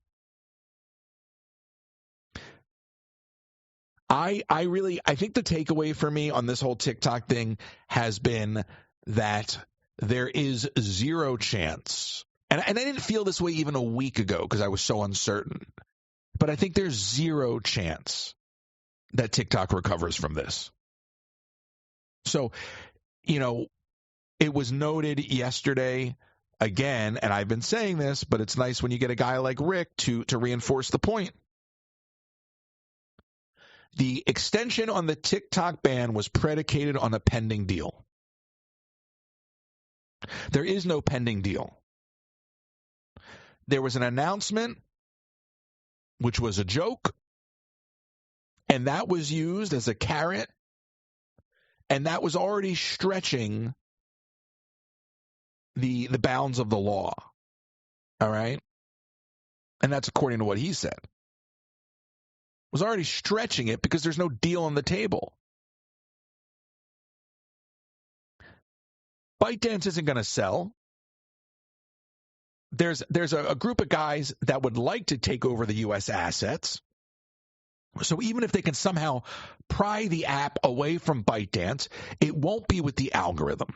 I think the takeaway for me on this whole TikTok thing has been that there is zero chance. And I didn't feel this way even a week ago because I was so uncertain. But I think there's zero chance that TikTok recovers from this. So, it was noted yesterday again, and I've been saying this, but it's nice when you get a guy like Rick to reinforce the point. The extension on the TikTok ban was predicated on a pending deal. There is no pending deal. There was an announcement, which was a joke, and that was used as a carrot, and that was already stretching the bounds of the law. All right? And that's according to what he said. Was already stretching it because there's no deal on the table. ByteDance isn't going to sell. There's a group of guys that would like to take over the U.S. assets. So even if they can somehow pry the app away from ByteDance, it won't be with the algorithm.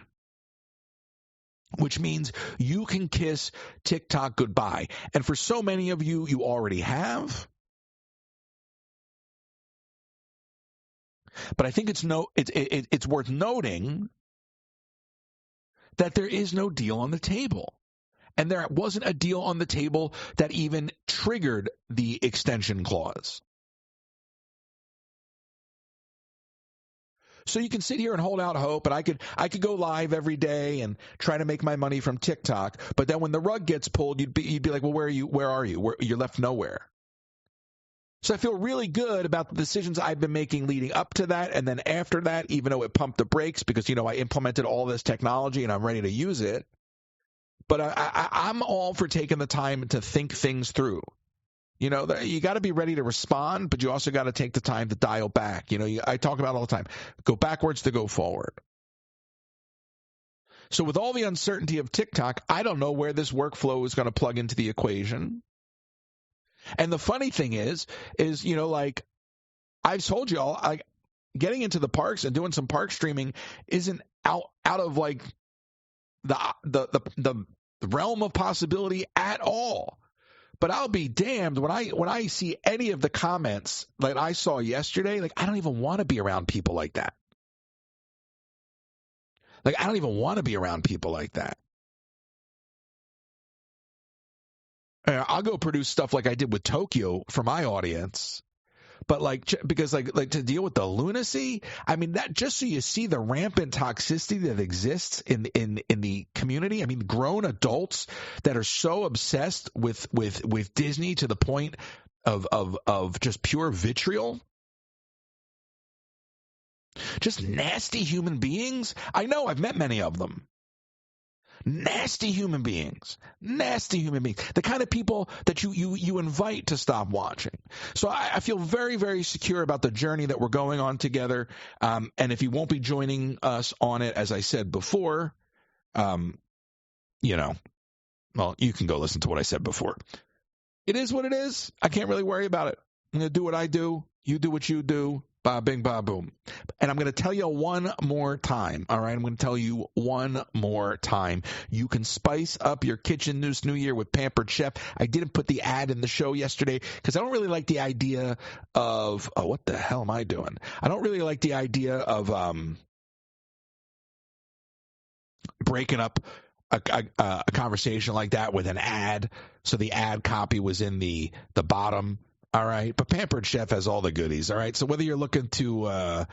Which means you can kiss TikTok goodbye. And for so many of you, you already have. But I think it's worth noting that there is no deal on the table. And there wasn't a deal on the table that even triggered the extension clause. So you can sit here and hold out hope, and I could go live every day and try to make my money from TikTok. But then when the rug gets pulled, you'd be like, well, where are you? Where are you? You're left nowhere. So I feel really good about the decisions I've been making leading up to that, and then after that, even though it pumped the brakes because, I implemented all this technology and I'm ready to use it. But I'm all for taking the time to think things through. You got to be ready to respond, but you also got to take the time to dial back. I talk about it all the time. Go backwards to go forward. So with all the uncertainty of TikTok, I don't know where this workflow is going to plug into the equation. And the funny thing is, I've told you all, getting into the parks and doing some park streaming isn't out of like the realm of possibility at all. But I'll be damned when I see any of the comments like I saw yesterday. Like, I don't even want to be around people like that. Like, I don't even want to be around people like that. I'll go produce stuff like I did with Tokyo for my audience. But because to deal with the lunacy, I mean, that just so you see the rampant toxicity that exists in the community. I mean, grown adults that are so obsessed with Disney to the point of just pure vitriol. Just nasty human beings. I know, I've met many of them. Nasty human beings. The kind of people that you invite to stop watching. So I feel very, very secure about the journey that we're going on together. And if you won't be joining us on it, as I said before, well, you can go listen to what I said before. It is what it is. I can't really worry about it. I'm going to do what I do. You do what you do. Ba bing, ba boom. And I'm going to tell you one more time, all right? I'm going to tell you one more time. You can spice up your kitchen this new year with Pampered Chef. I didn't put the ad in the show yesterday because I don't really like the idea of, what the hell am I doing? I don't really like the idea of breaking up a conversation like that with an ad. So the ad copy was in the bottom. All right. But Pampered Chef has all the goodies. All right. So whether you're looking to,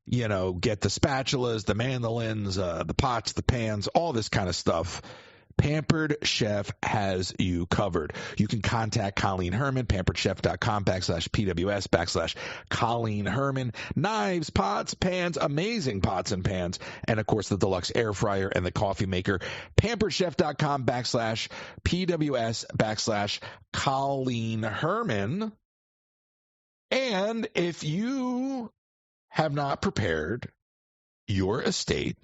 get the spatulas, the mandolins, the pots, the pans, all this kind of stuff, Pampered Chef has you covered. You can contact Colleen Herman, pamperedchef.com/PWS/Colleen Herman. Knives, pots, pans, amazing pots and pans, and of course the deluxe air fryer and the coffee maker. pamperedchef.com/PWS/Colleen Herman. And if you have not prepared your estate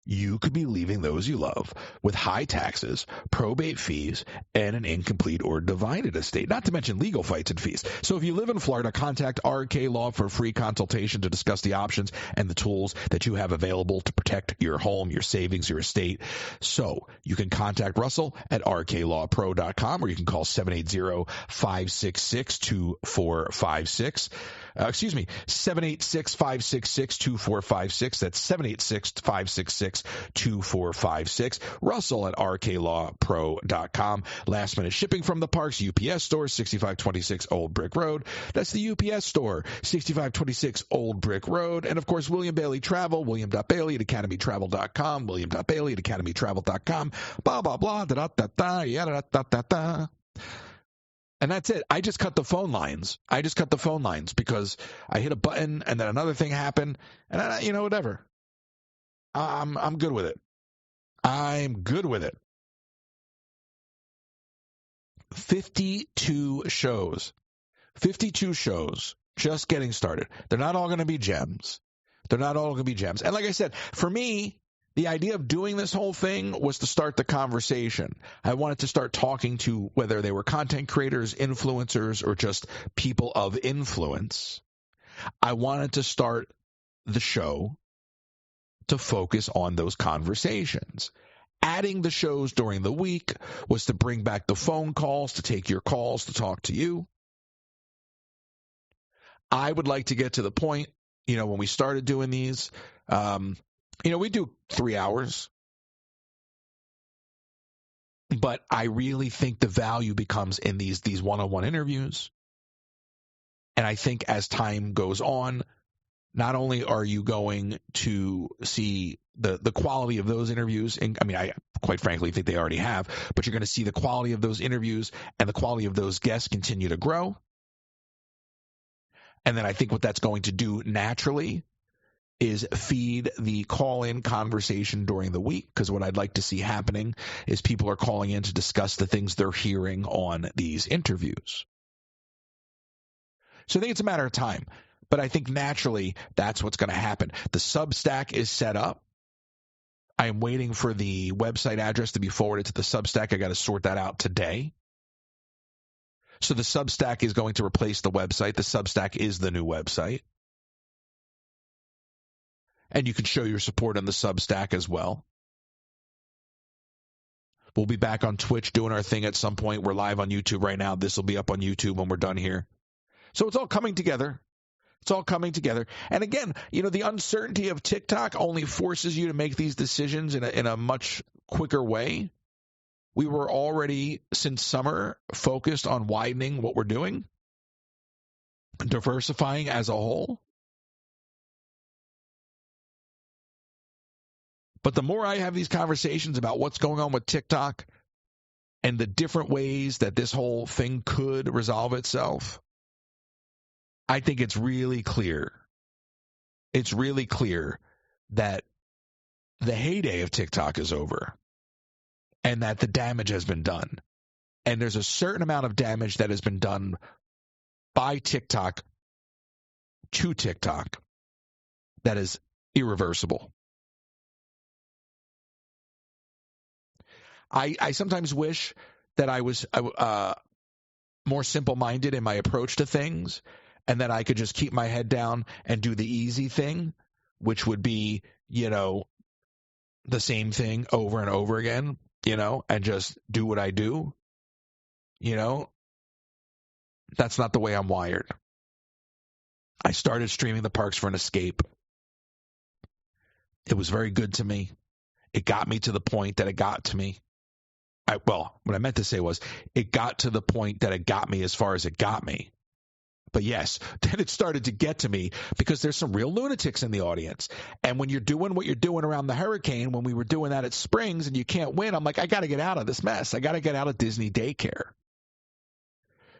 you could be leaving those you love with high taxes, probate fees, and an incomplete or divided estate, not to mention legal fights and fees. So if you live in Florida, contact RK Law for a free consultation to discuss the options and the tools that you have available to protect your home, your savings, your estate. So you can contact Russell at rklawpro.com, or you can call 780-566-2456. 786-566-2456. That's 786-566-2456. Russell at rklawpro.com. Last minute shipping from the Parks UPS store, 6526 Old Brick Road. That's the UPS store, 6526 Old Brick Road. And of course, William.Bailey Travel, William.Bailey at academytravel.com, William.Bailey at academytravel.com. Blah, blah, blah, da-da-da-da, yada-da-da-da-da. And that's it. I just cut the phone lines. Because I hit a button and then another thing happened, and whatever. I'm good with it. I'm good with it. 52 shows. 52 shows. Just getting started. They're not all going to be gems. And like I said, for me, the idea of doing this whole thing was to start the conversation. I wanted to start talking to whether they were content creators, influencers, or just people of influence. I wanted to start the show to focus on those conversations. Adding the shows during the week was to bring back the phone calls, to take your calls, to talk to you. I would like to get to the point, when we started doing these, we do 3 hours, but I really think the value becomes in these one-on-one interviews. And I think as time goes on, not only are you going to see the quality of those interviews, and I quite frankly think they already have, but you're going to see the quality of those interviews and the quality of those guests continue to grow. And then I think what that's going to do naturally is feed the call-in conversation during the week, because what I'd like to see happening is people are calling in to discuss the things they're hearing on these interviews. So I think it's a matter of time, but I think naturally that's what's going to happen. The Substack is set up. I am waiting for the website address to be forwarded to the Substack. I got to sort that out today. So the Substack is going to replace the website. The Substack is the new website. And you can show your support on the Substack as well. We'll be back on Twitch doing our thing at some point. We're live on YouTube right now. This will be up on YouTube when we're done here. So it's all coming together. And again, the uncertainty of TikTok only forces you to make these decisions in a much quicker way. We were already, since summer, focused on widening what we're doing, diversifying as a whole. But the more I have these conversations about what's going on with TikTok and the different ways that this whole thing could resolve itself, I think it's really clear. It's really clear that the heyday of TikTok is over and that the damage has been done. And there's a certain amount of damage that has been done by TikTok to TikTok that is irreversible. I sometimes wish that I was more simple-minded in my approach to things, and that I could just keep my head down and do the easy thing, which would be, the same thing over and over again, and just do what I do. That's not the way I'm wired. I started streaming the Parks for an escape. It was very good to me. It got me to the point that it got to me. What I meant to say was it got to the point that it got me as far as it got me. But yes, then it started to get to me because there's some real lunatics in the audience. And when you're doing what you're doing around the hurricane, when we were doing that at Springs and you can't win, I'm like, I got to get out of this mess. I got to get out of Disney daycare.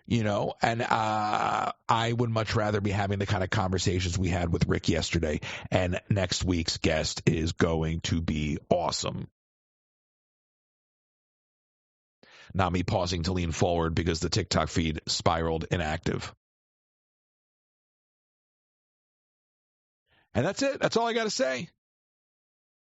And I would much rather be having the kind of conversations we had with Rick yesterday. And next week's guest is going to be awesome. Not me pausing to lean forward because the TikTok feed spiraled inactive. And that's it. That's all I got to say.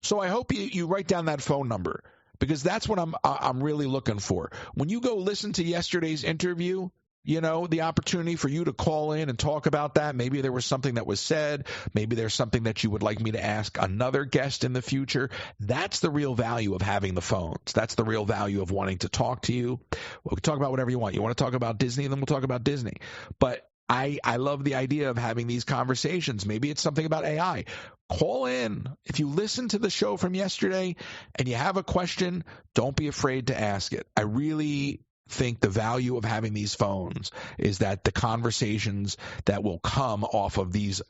So I hope you write down that phone number, because that's what I'm really looking for. When you go listen to yesterday's interview, the opportunity for you to call in and talk about that. Maybe there was something that was said. Maybe there's something that you would like me to ask another guest in the future. That's the real value of having the phones. That's the real value of wanting to talk to you. We can talk about whatever you want. You want to talk about Disney, then we'll talk about Disney. But I love the idea of having these conversations. Maybe it's something about AI. Call in. If you listen to the show from yesterday and you have a question, don't be afraid to ask it. I really think the value of having these phones is that the conversations that will come off of these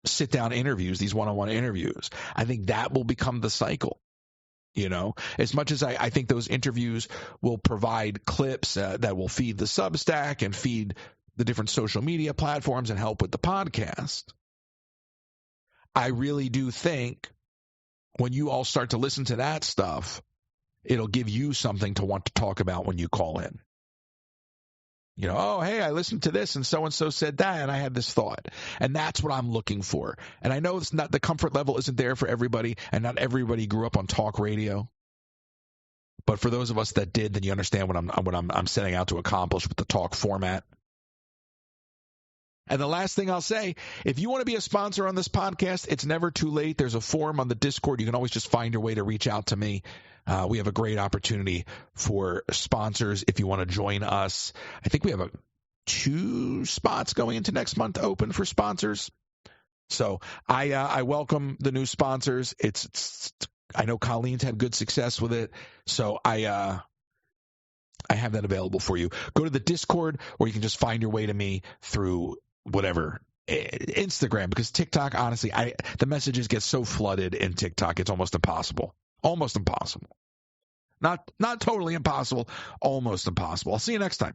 sit-down interviews, these one-on-one interviews, I think that will become the cycle. As much as I think those interviews will provide clips that will feed the Substack and feed the different social media platforms and help with the podcast, I really do think when you all start to listen to that stuff, it'll give you something to want to talk about when you call in. Oh, hey, I listened to this and so said that, and I had this thought. And that's what I'm looking for. And I know it's not, the comfort level isn't there for everybody, and not everybody grew up on talk radio. But for those of us that did, then you understand what I'm setting out to accomplish with the talk format. And the last thing I'll say, if you want to be a sponsor on this podcast, it's never too late. There's a form on the Discord. You can always just find your way to reach out to me. We have a great opportunity for sponsors if you want to join us. I think we have 2 spots going into next month open for sponsors. So I welcome the new sponsors. I know Colleen's had good success with it. So I have that available for you. Go to the Discord, or you can just find your way to me through whatever, Instagram, because TikTok, honestly, the messages get so flooded in TikTok, it's almost impossible. Almost impossible. Not totally impossible, almost impossible. I'll see you next time.